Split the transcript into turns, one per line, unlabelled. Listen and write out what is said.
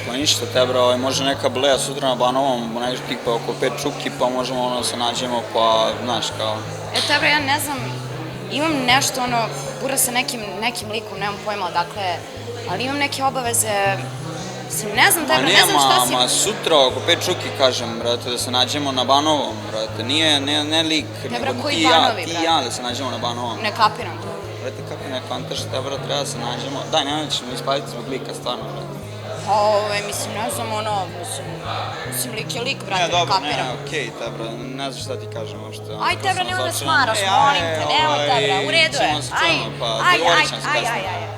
Pa ništa, te bro, može neka bleja sutra na Banovom, nešto tipa oko 5 čuki, pa možemo ono se nađemo, pa, znaš, kao...
Te bro, ja ne znam, imam nešto ono, bura sa nekim likom, nemam pojma odakle, ali imam neke obaveze, ne znam, te bro, ne znam šta si...
Ma sutra oko 5 čuki, kažem, brate, da se nađemo na Banovom, brate, ne lik, nego ti i ja da se nađemo na Banovom.
Ne kapiram to.
Brate, kako ne kontaš, te bro, treba da se nađemo, daj, nemoj da ćemo ispaviti zbog lika, stvarno, brate.
Mislim, ne znam, ono, mislim, lik je lik, brate, ne
dobro,
kapiram.
Ne, okej, te bro, ne znam šta ti kažem uopšte.
Aj, te bro, nemoj da smaraš, molim te, nemoj te bro, u redu je. Aj,